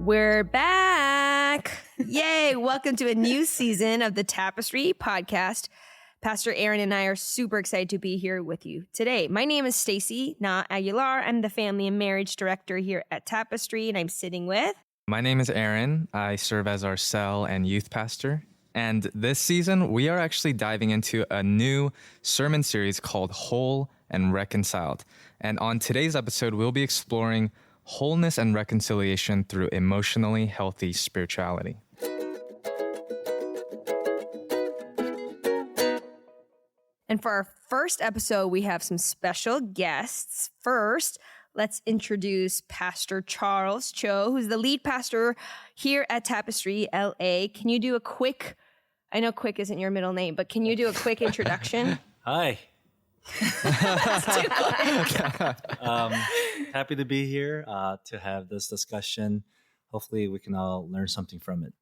We're back. Yay. Welcome to a new season of the Tapestry podcast. Pastor Aaron and I are super excited to be here with you today. My name is Stacy, not Aguilar. I'm the family and marriage director here at Tapestry, and I'm sitting with... My name is Aaron. I serve as our cell and youth pastor. And this season, we are actually diving into a new sermon series called Whole and Reconciled. And on today's episode, we'll be exploring wholeness and reconciliation through emotionally healthy spirituality. And for our first episode, we have some special guests. First, let's introduce Pastor Charles Choe, who's the lead pastor here at Tapestry, LA. Can you do a quick, I know quick isn't your middle name, but can you do a quick introduction? Hi. Happy to be here to have this discussion. Hopefully we can all learn something from it.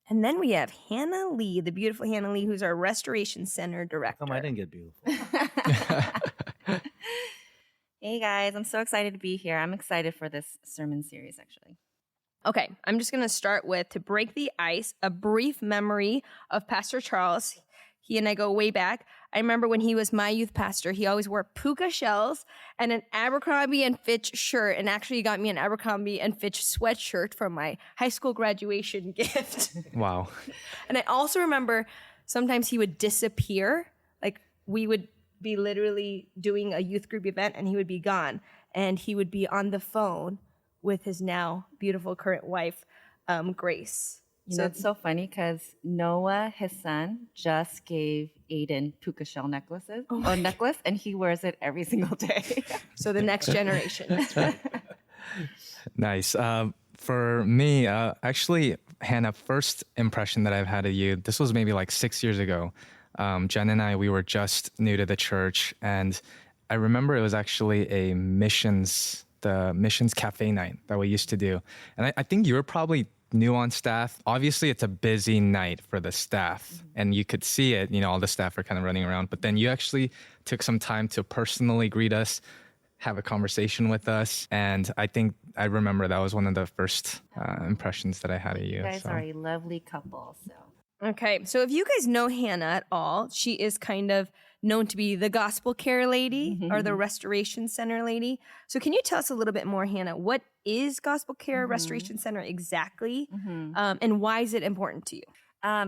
And then we have Hanna Lee, the beautiful Hanna Lee, who's our Restoration Center director. How come I didn't get beautiful? Hey guys, I'm so excited to be here. I'm excited for this sermon series, actually. Okay, I'm just going to start with, to break the ice, a brief memory of Pastor Charles. He and I go way back. I remember when he was my youth pastor, he always wore puka shells and an Abercrombie and Fitch shirt. And actually, he got me an Abercrombie and Fitch sweatshirt from my high school graduation gift. Wow. And I also remember sometimes he would disappear. Like, we would be literally doing a youth group event and he would be gone. And he would be on the phone with his now beautiful current wife, Grace. You know, it's so funny because Noah, his son, just gave Aiden puka shell necklace, and he wears it every single day. So the next generation. Nice. For me, actually, Hannah, first impression that I've had of you, this was maybe like 6 years ago. Jen and I, we were just new to the church, and I remember it was actually the missions cafe night that we used to do. And I think you were probably new on staff. Obviously, it's a busy night for the staff, and you could see it, all the staff are kind of running around, but then you actually took some time to personally greet us, have a conversation with us, and I remember that was one of the first impressions that I had of you. You guys are a lovely couple, so. Okay, so if you guys know Hanna at all, she is kind of known to be the gospel care lady or the restoration center lady. So can you tell us a little bit more, Hanna? What is gospel care restoration center exactly? And why is it important to you?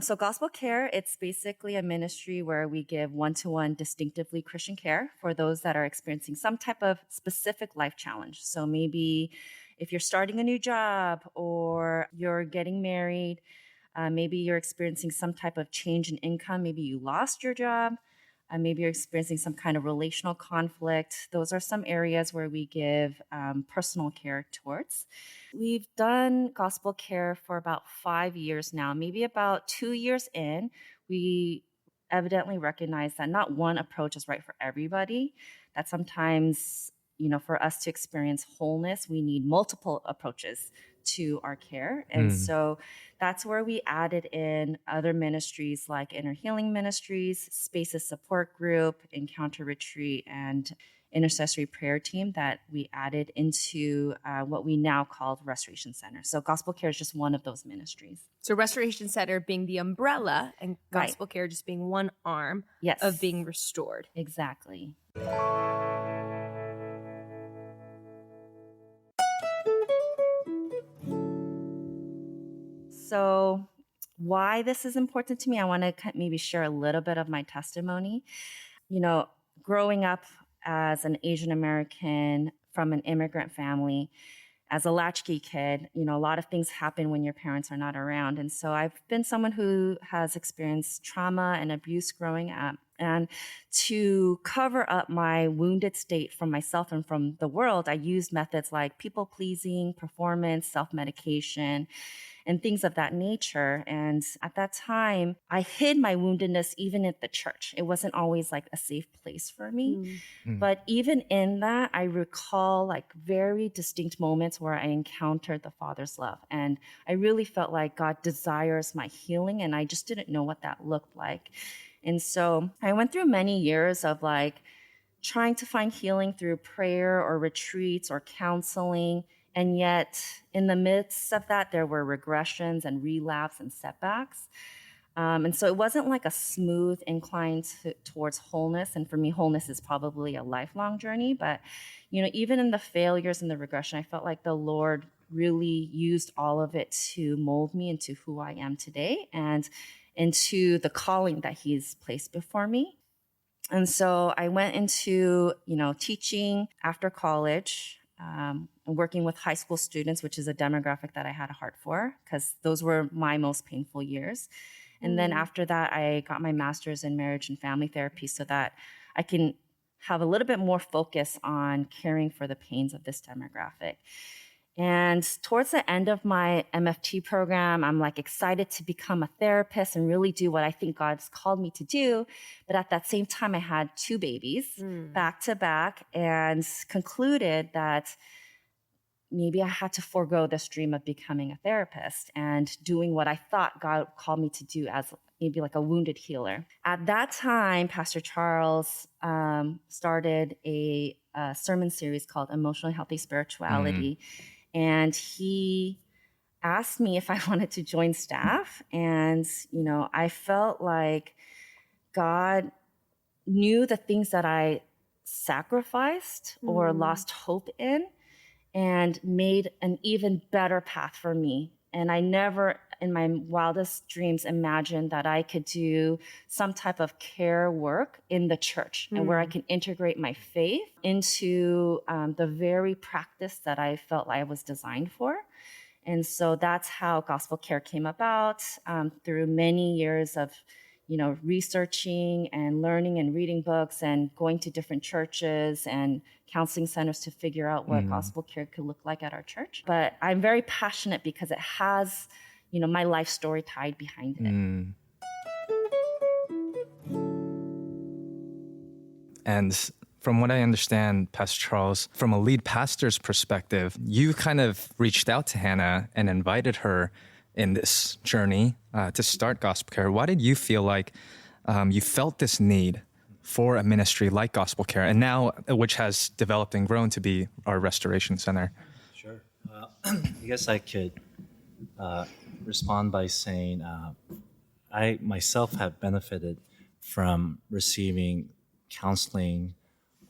So gospel care, it's basically a ministry where we give one-to-one distinctively Christian care for those that are experiencing some type of specific life challenge. So maybe if you're starting a new job or you're getting married, maybe you're experiencing some type of change in income. Maybe you lost your job. Maybe you're experiencing some kind of relational conflict. Those are some areas where we give personal care towards. We've done gospel care for about 5 years now. Maybe about 2 years in, we evidently recognize that not one approach is right for everybody, that sometimes, for us to experience wholeness, we need multiple approaches to our care. And so that's where we added in other ministries like Inner Healing Ministries, Spaces Support Group, Encounter Retreat, and Intercessory Prayer Team that we added into what we now call Restoration Center. So Gospel Care is just one of those ministries. So Restoration Center being the umbrella and Gospel Care just being one arm of being restored. Exactly. So why this is important to me, I want to maybe share a little bit of my testimony. Growing up as an Asian American from an immigrant family, as a latchkey kid, a lot of things happen when your parents are not around. And so I've been someone who has experienced trauma and abuse growing up. And to cover up my wounded state from myself and from the world, I used methods like people-pleasing, performance, self-medication, and things of that nature. And at that time, I hid my woundedness even at the church. It wasn't always like a safe place for me. But even in that, I recall like very distinct moments where I encountered the Father's love. And I really felt like God desires my healing, and I just didn't know what that looked like. And so I went through many years of like trying to find healing through prayer or retreats or counseling. And yet, in the midst of that, there were regressions and relapse and setbacks. And so it wasn't like a smooth incline towards wholeness. And for me, wholeness is probably a lifelong journey. But, even in the failures and the regression, I felt like the Lord really used all of it to mold me into who I am today and into the calling that He's placed before me. And so I went into, teaching after college, and working with high school students, which is a demographic that I had a heart for because those were my most painful years. And then after that, I got my master's in marriage and family therapy so that I can have a little bit more focus on caring for the pains of this demographic. And towards the end of my MFT program, I'm like excited to become a therapist and really do what I think God's called me to do. But at that same time, I had 2 babies back to back and concluded that maybe I had to forego this dream of becoming a therapist and doing what I thought God called me to do as maybe like a wounded healer. At that time, Pastor Charles started a sermon series called Emotionally Healthy Spirituality. And he asked me if I wanted to join staff. And, I felt like God knew the things that I sacrificed or lost hope in and made an even better path for me. And I never in my wildest dreams imagined that I could do some type of care work in the church and where I can integrate my faith into the very practice that I felt I was designed for. And so that's how gospel care came about through many years of researching and learning and reading books and going to different churches and counseling centers to figure out what gospel care could look like at our church. But I'm very passionate because it has, my life story tied behind it. And from what I understand, Pastor Charles, from a lead pastor's perspective, you kind of reached out to Hanna and invited her in this journey to start gospel care. Why did you feel like you felt this need for a ministry like gospel care, and now which has developed and grown to be our restoration center? Sure. I guess I could respond by saying I myself have benefited from receiving counseling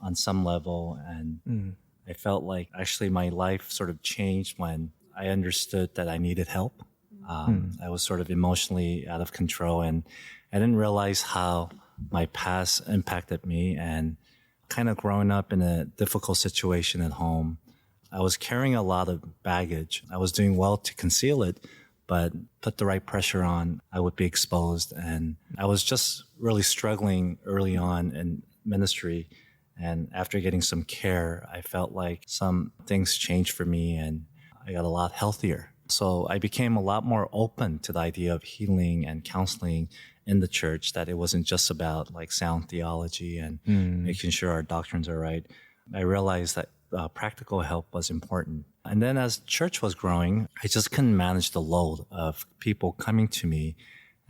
on some level, and I felt like actually my life sort of changed when I understood that I needed help. I was sort of emotionally out of control, and I didn't realize how my past impacted me. And kind of growing up in a difficult situation at home, I was carrying a lot of baggage. I was doing well to conceal it, but put the right pressure on, I would be exposed. And I was just really struggling early on in ministry. And after getting some care, I felt like some things changed for me and I got a lot healthier. So I became a lot more open to the idea of healing and counseling in the church, that it wasn't just about like sound theology and making sure our doctrines are right. I realized that practical help was important. And then as church was growing, I just couldn't manage the load of people coming to me,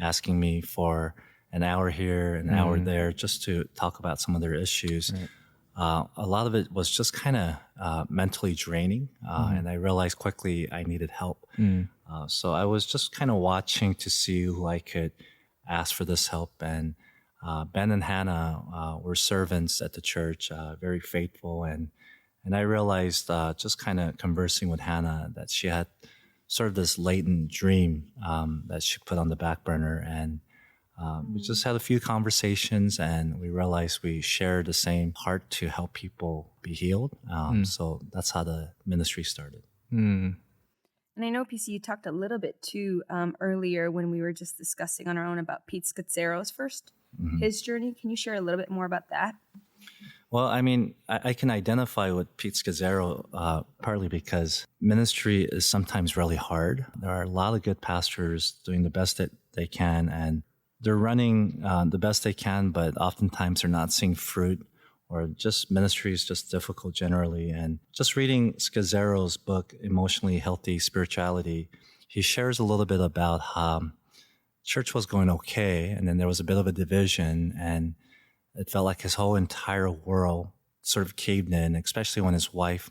asking me for an hour here, an hour there, just to talk about some of their issues. Right. A lot of it was just kind of mentally draining, and I realized quickly I needed help. So I was just kind of watching to see who I could ask for this help. And Ben and Hanna were servants at the church, very faithful. And I realized just kind of conversing with Hanna that she had sort of this latent dream that she put on the back burner. And we just had a few conversations, and we realized we shared the same heart to help people be healed. So that's how the ministry started. And I know, PC, you talked a little bit too earlier when we were just discussing on our own about Pete Scazzero's his journey. Can you share a little bit more about that? Well, I mean, I can identify with Pete Scazzero partly because ministry is sometimes really hard. There are a lot of good pastors doing the best that they can, and they're running the best they can, but oftentimes they're not seeing fruit, or just ministry is just difficult generally. And just reading Scazzero's book, Emotionally Healthy Spirituality, he shares a little bit about how church was going okay, and then there was a bit of a division, and it felt like his whole entire world sort of caved in, especially when his wife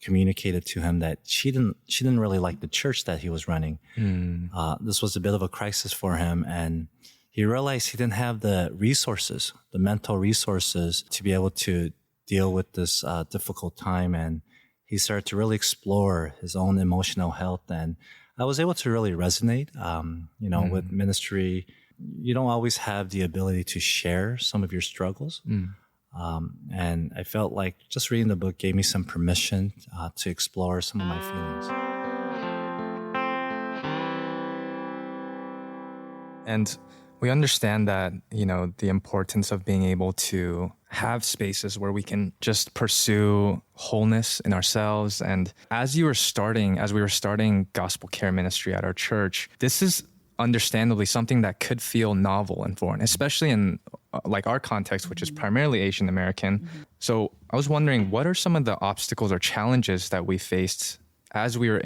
communicated to him that she didn't really like the church that he was running. This was a bit of a crisis for him, and he realized he didn't have the resources, the mental resources, to be able to deal with this difficult time. And he started to really explore his own emotional health. And I was able to really resonate. With ministry, you don't always have the ability to share some of your struggles. And I felt like just reading the book gave me some permission to explore some of my feelings. And we understand that, the importance of being able to have spaces where we can just pursue wholeness in ourselves. And as we were starting gospel care ministry at our church, this is understandably something that could feel novel and foreign, especially in like our context, which is primarily Asian American. So I was wondering, what are some of the obstacles or challenges that we faced as we were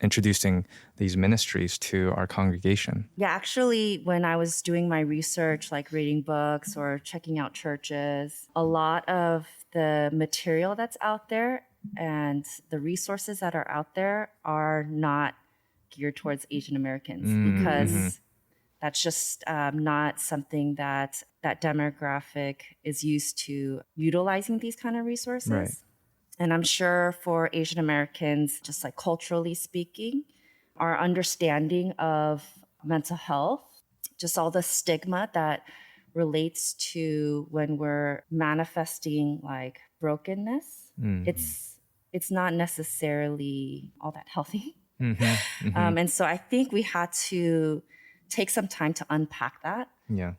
introducing these ministries to our congregation? Yeah, actually, when I was doing my research, like reading books or checking out churches, a lot of the material that's out there and the resources that are out there are not geared towards Asian Americans because that's just not something that demographic is used to utilizing these kind of resources. Right. And I'm sure for Asian Americans, just like culturally speaking, our understanding of mental health, just all the stigma that relates to when we're manifesting like brokenness, it's not necessarily all that healthy. And so I think we had to take some time to unpack that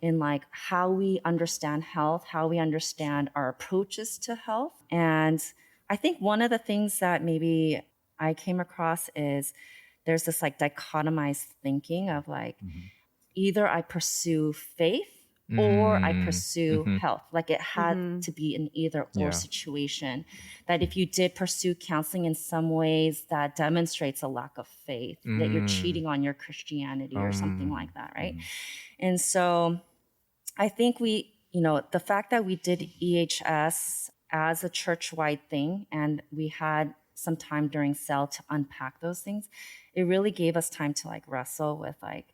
in like how we understand health, how we understand our approaches to health. And I think one of the things that maybe I came across is there's this like dichotomized thinking of like either I pursue faith or I pursue health. Like it had to be an either or situation. That if you did pursue counseling in some ways, that demonstrates a lack of faith, that you're cheating on your Christianity or something like that, right? And so I think the fact that we did EHS as a church-wide thing and we had some time during cell to unpack those things, it really gave us time to like wrestle with like,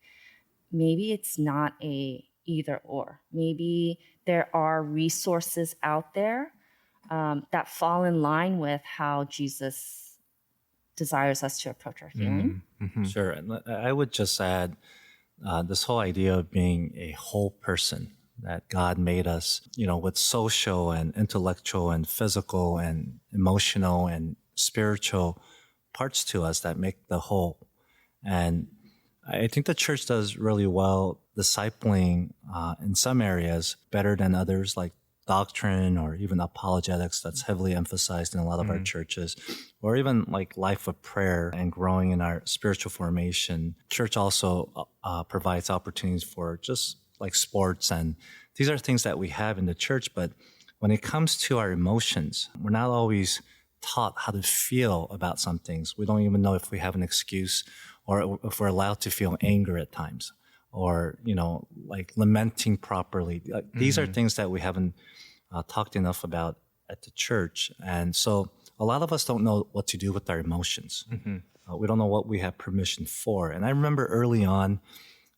maybe it's not a either or. Maybe there are resources out there that fall in line with how Jesus desires us to approach our healing. Sure. And I would just add this whole idea of being a whole person, that God made us, with social and intellectual and physical and emotional and spiritual parts to us that make the whole. And I think the church does really well discipling in some areas better than others, like doctrine or even apologetics that's heavily emphasized in a lot of our churches, or even like life of prayer and growing in our spiritual formation. Church also provides opportunities for just like sports, and these are things that we have in the church. But when it comes to our emotions, we're not always taught how to feel about some things. We don't even know if we have an excuse or if we're allowed to feel anger at times, or, like lamenting properly. These are things that we haven't talked enough about at the church. And so a lot of us don't know what to do with our emotions. We don't know what we have permission for. And I remember early on,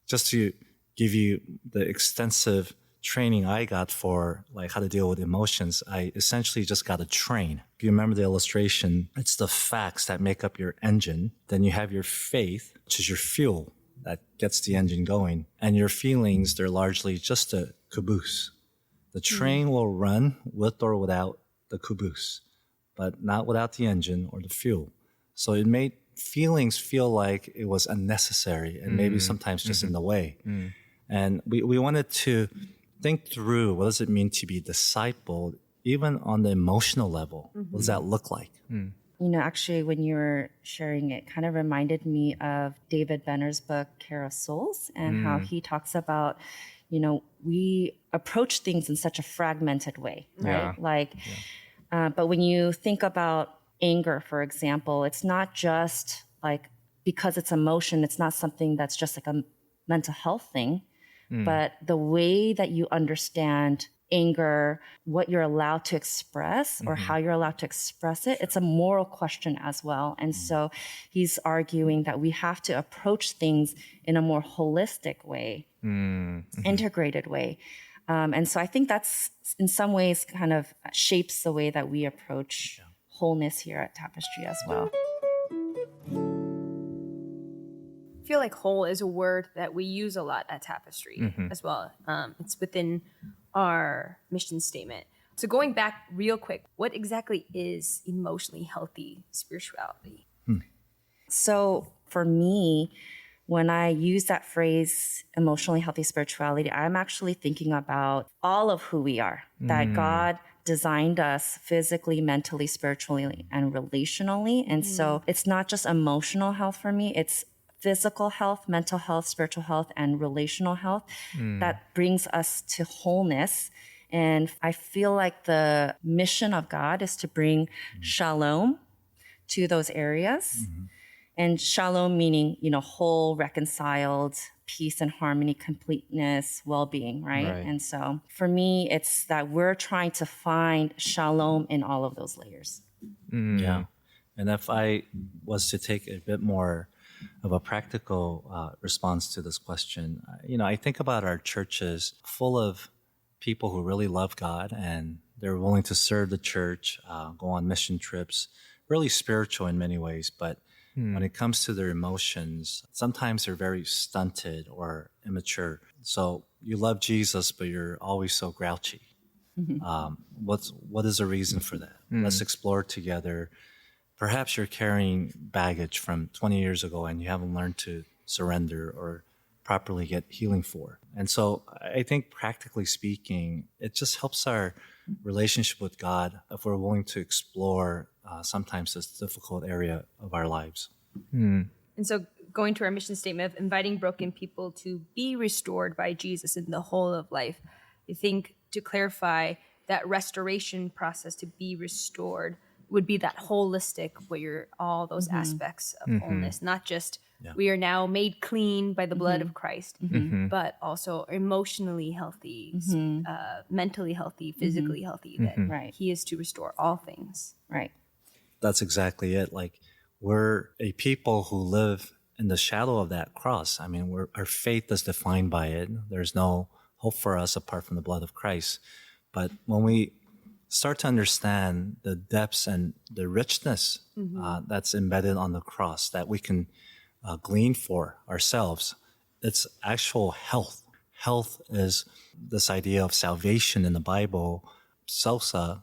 just to give you the extensive training I got for like how to deal with emotions, I essentially just got a train. If you remember the illustration, it's the facts that make up your engine. Then you have your faith, which is your fuel that gets the engine going. And your feelings, they're largely just a caboose. The train will run with or without the caboose, but not without the engine or the fuel. So it made feelings feel like it was unnecessary and maybe sometimes just in the way. And we wanted to think through, what does it mean to be discipled, even on the emotional level? What does that look like? Actually, when you were sharing it, kind of reminded me of David Benner's book, Care of Souls, and how he talks about, we approach things in such a fragmented way, right? But when you think about anger, for example, it's not just like, because it's emotion, it's not something that's just like a mental health thing. But the way that you understand anger, what you're allowed to express or how you're allowed to express it. It's a moral question as well. And so he's arguing that we have to approach things in a more holistic way, integrated way. And so I think that's in some ways kind of shapes the way that we approach wholeness here at Tapestry as well. I feel like whole is a word that we use a lot at Tapestry as well. It's within our mission statement. So going back real quick, what exactly is emotionally healthy spirituality? So for me, when I use that phrase, emotionally healthy spirituality, I'm actually thinking about all of who we are, that God designed us physically, mentally, spiritually, and relationally. And so it's not just emotional health for me, it's physical health, mental health, spiritual health, and relational health that brings us to wholeness. And I feel like the mission of God is to bring shalom to those areas. And shalom meaning, whole, reconciled, peace and harmony, completeness, well-being, right? And so for me, it's that we're trying to find shalom in all of those layers. Yeah. And if I was to take a bit more of a practical response to this question, I think about our churches full of people who really love God and they're willing to serve the church, go on mission trips, really spiritual in many ways. But when it comes to their emotions, sometimes they're very stunted or immature. So you love Jesus, but you're always so grouchy. What is the reason for that? Let's explore together. Perhaps you're carrying baggage from 20 years ago and you haven't learned to surrender or properly get healing for. And so I think practically speaking, it just helps our relationship with God if we're willing to explore sometimes this difficult area of our lives. And so going to our mission statement of inviting broken people to be restored by Jesus in the whole of life, I think to clarify that restoration process to be restored would be that holistic where all those aspects of wholeness, not just we are now made clean by the blood of Christ, but also emotionally healthy, mentally healthy, physically healthy, that he is to restore all things. Right. That's exactly it. Like we're a people who live in the shadow of that cross. I mean, our faith is defined by it. There's no hope for us apart from the blood of Christ. But when we start to understand the depths and the richness that's embedded on the cross that we can glean for ourselves, it's actual health. Health is this idea of salvation in the Bible. Sozo.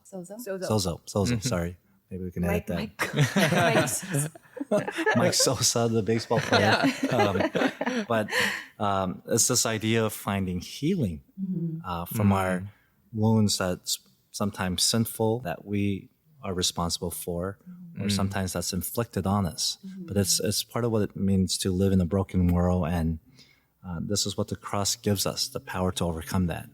Sorry, maybe we can edit that. Mike Sosa, the baseball player. But it's this idea of finding healing from our wounds that's sometimes sinful, that we are responsible for, or sometimes that's inflicted on us. But it's part of what it means to live in a broken world, and this is what the cross gives us, the power to overcome that.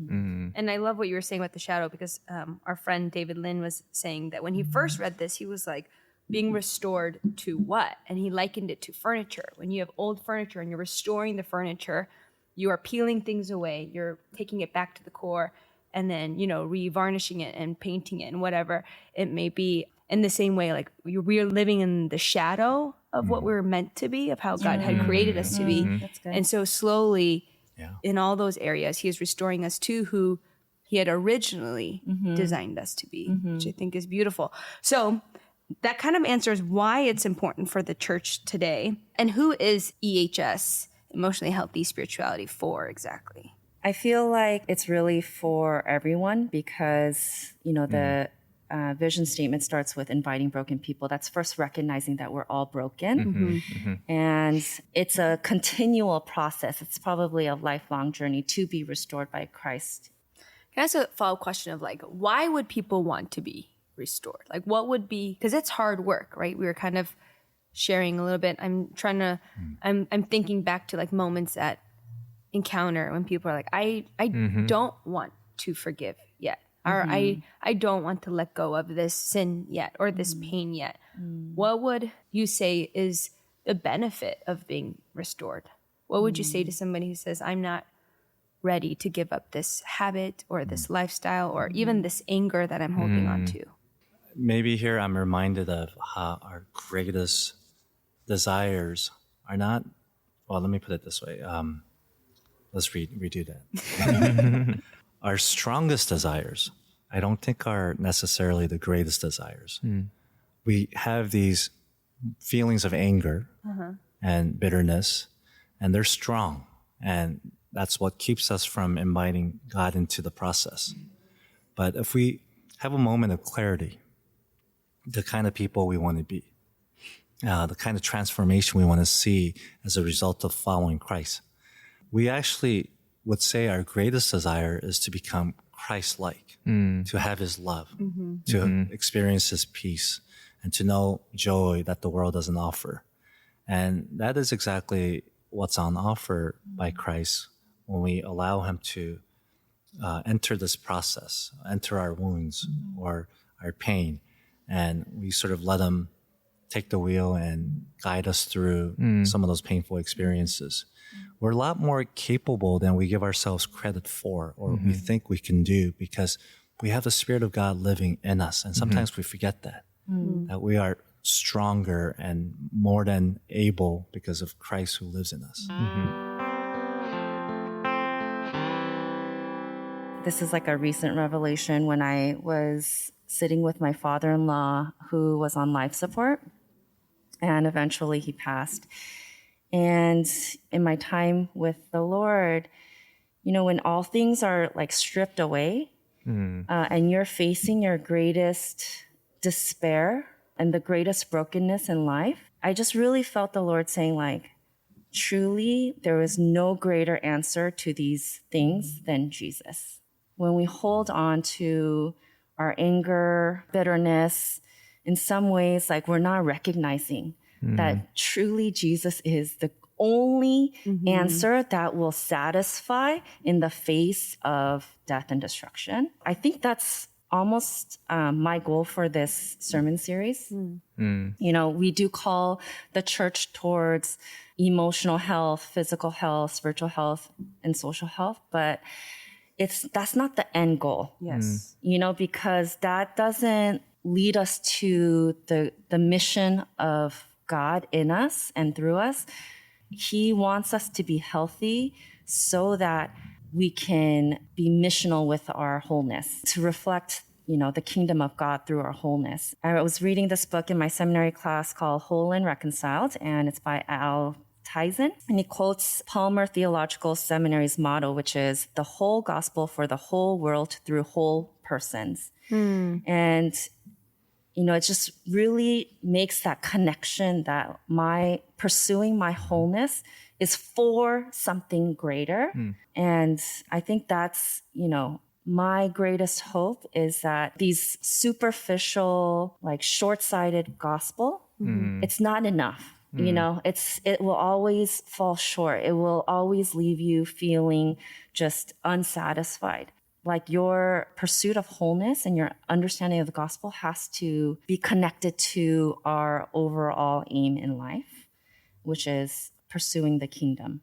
And I love what you were saying about the shadow, because our friend David Lynn was saying that when he first read this, he was like, being restored to what? And he likened it to furniture. When you have old furniture and you're restoring the furniture, you are peeling things away, you're taking it back to the core, and then, re-varnishing it and painting it and whatever it may be. In the same way, like we're living in the shadow of what we're meant to be, of how God had created us to be. That's good. And so slowly, in all those areas, he is restoring us to who he had originally designed us to be, which I think is beautiful. So that kind of answers why it's important for the church today. And who is EHS, Emotionally Healthy Spirituality, for exactly? I feel like it's really for everyone because, the vision statement starts with inviting broken people. That's first recognizing that we're all broken. And it's a continual process. It's probably a lifelong journey to be restored by Christ. Can I ask a follow-up question of why would people want to be restored? Like what would be, because it's hard work, right? We were kind of sharing a little bit. I'm thinking back to moments at Encounter when people are like, I don't want to forgive yet. Or I don't want to let go of this sin yet or this pain yet. What would you say is the benefit of being restored? What would you say to somebody who says, I'm not ready to give up this habit or this lifestyle or even this anger that I'm holding on to? Maybe here I'm reminded of how our greatest desires are not, well, let me put it this way. Let's redo that. Our strongest desires, I don't think are necessarily the greatest desires. We have these feelings of anger and bitterness, and they're strong. And that's what keeps us from inviting God into the process. But if we have a moment of clarity, the kind of people we want to be, the kind of transformation we want to see as a result of following Christ, we actually would say our greatest desire is to become Christ-like, to have his love, to experience his peace, and to know joy that the world doesn't offer. And that is exactly what's on offer by Christ when we allow him to enter this process, enter our wounds or our pain, and we sort of let him take the wheel and guide us through some of those painful experiences. We're a lot more capable than we give ourselves credit for or we think we can do because we have the Spirit of God living in us. And sometimes we forget that we are stronger and more than able because of Christ who lives in us. This is like a recent revelation when I was sitting with my father-in-law who was on life support, and eventually he passed. And in my time with the Lord, you know, when all things are like stripped away and you're facing your greatest despair and the greatest brokenness in life, I just really felt the Lord saying like, truly, there is no greater answer to these things than Jesus. When we hold on to our anger, bitterness, in some ways, like we're not recognizing that truly Jesus is the only answer that will satisfy in the face of death and destruction. I think that's almost my goal for this sermon series. You know, we do call the church towards emotional health, physical health, spiritual health, and social health, but that's not the end goal. Yes. You know, because that doesn't lead us to the mission of God in us and through us. He wants us to be healthy so that we can be missional with our wholeness, to reflect, you know, the kingdom of God through our wholeness. I was reading this book in my seminary class called Whole Reconciled, and it's by Al Tyson, and he quotes Palmer Theological Seminary's motto, which is the whole gospel for the whole world through whole persons. And, you know, it just really makes that connection that my pursuing my wholeness is for something greater. And I think that's, you know, my greatest hope is that these superficial, like short-sighted gospel, it's not enough. You know, it will always fall short. It will always leave you feeling just unsatisfied. Like your pursuit of wholeness and your understanding of the gospel has to be connected to our overall aim in life, which is pursuing the kingdom.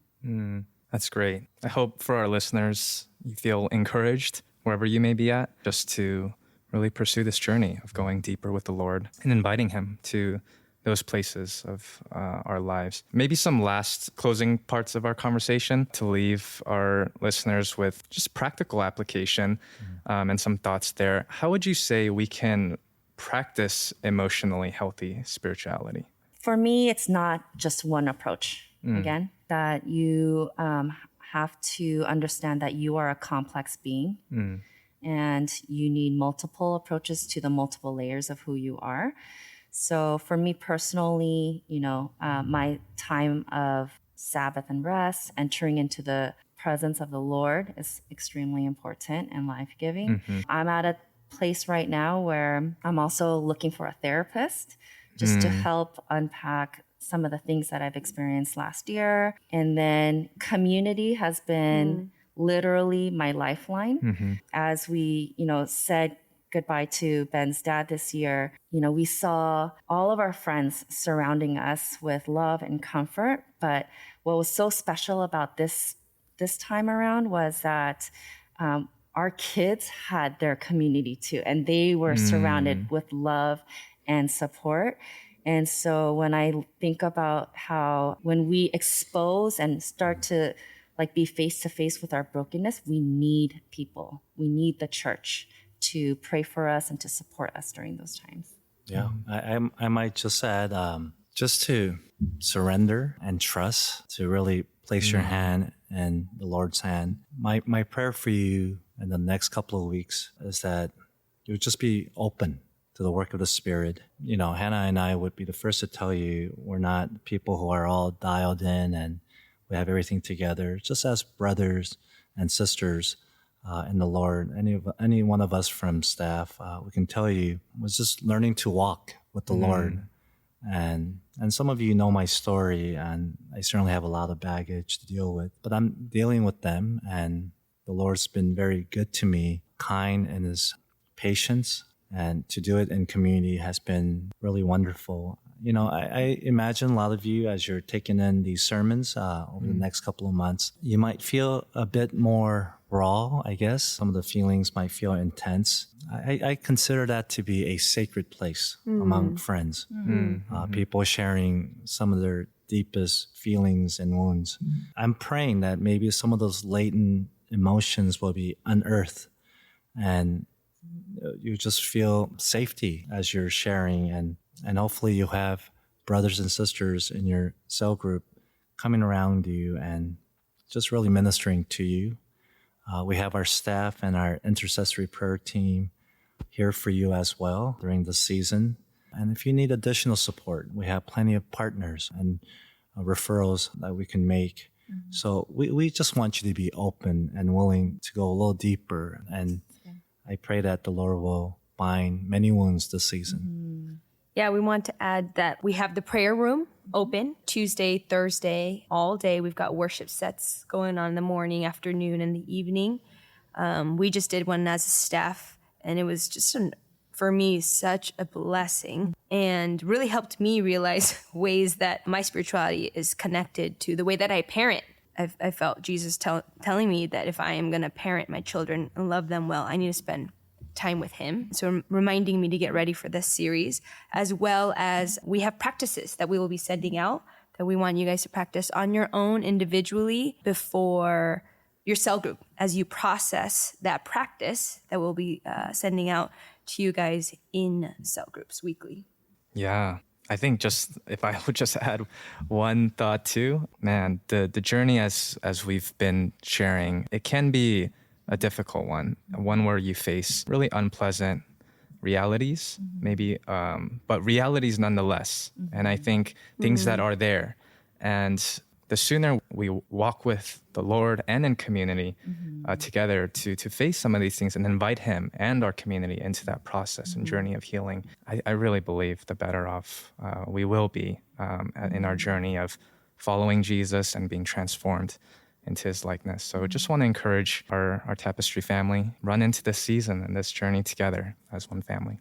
That's great. I hope for our listeners, you feel encouraged wherever you may be at, just to really pursue this journey of going deeper with the Lord and inviting him to those places of our lives. Maybe some last closing parts of our conversation to leave our listeners with just practical application and some thoughts there. How would you say we can practice emotionally healthy spirituality? For me, it's not just one approach. Again, that you have to understand that you are a complex being and you need multiple approaches to the multiple layers of who you are. So for me personally, you know, my time of Sabbath and rest, entering into the presence of the Lord is extremely important and life-giving. I'm at a place right now where I'm also looking for a therapist just to help unpack some of the things that I've experienced last year. And then community has been literally my lifeline. As we, you know, said goodbye to Ben's dad this year, you know, we saw all of our friends surrounding us with love and comfort. But what was so special about this this time around was that our kids had their community too, and they were surrounded with love and support. And so when I think about how when we expose and start to like be face to face with our brokenness, we need people. We need the church to pray for us and to support us during those times. Yeah, I might just add, just to surrender and trust, to really place your hand in the Lord's hand. My prayer for you in the next couple of weeks is that you'll just be open to the work of the Spirit. You know, Hanna and I would be the first to tell you we're not people who are all dialed in and we have everything together. Just as brothers and sisters in the Lord, any one of us from staff, we can tell you was just learning to walk with the Lord. And some of you know my story, and I certainly have a lot of baggage to deal with, but I'm dealing with them, and the Lord's been very good to me, kind in His patience, and to do it in community has been really wonderful. You know, I imagine a lot of you, as you're taking in these sermons over the next couple of months, you might feel a bit more raw, I guess. Some of the feelings might feel intense. I consider that to be a sacred place among friends, people sharing some of their deepest feelings and wounds. I'm praying that maybe some of those latent emotions will be unearthed, and you just feel safety as you're sharing, and hopefully you have brothers and sisters in your cell group coming around you and just really ministering to you. We have our staff and our intercessory prayer team here for you as well during the season. And if you need additional support, we have plenty of partners and referrals that we can make. So we just want you to be open and willing to go a little deeper. And I pray that the Lord will bind many wounds this season. Yeah, we want to add that we have the prayer room open Tuesday, Thursday, all day. We've got worship sets going on in the morning, afternoon, and the evening. We just did one as a staff, and it was just, for me, such a blessing and really helped me realize ways that my spirituality is connected to the way that I parent. I felt Jesus telling me that if I am going to parent my children and love them well, I need to spend time with Him. So reminding me to get ready for this series, as well as we have practices that we will be sending out that we want you guys to practice on your own individually before your cell group, as you process that practice that we'll be sending out to you guys in cell groups weekly. Yeah. I think just if I would just add one thought too, man, the journey as we've been sharing, it can be a difficult one where you face really unpleasant realities, maybe, but realities nonetheless. And I think things that are there. And the sooner we walk with the Lord and in community together to face some of these things and invite Him and our community into that process and journey of healing, I really believe the better off we will be in our journey of following Jesus and being transformed into His likeness. So just want to encourage our Tapestry family, run into this season and this journey together as one family.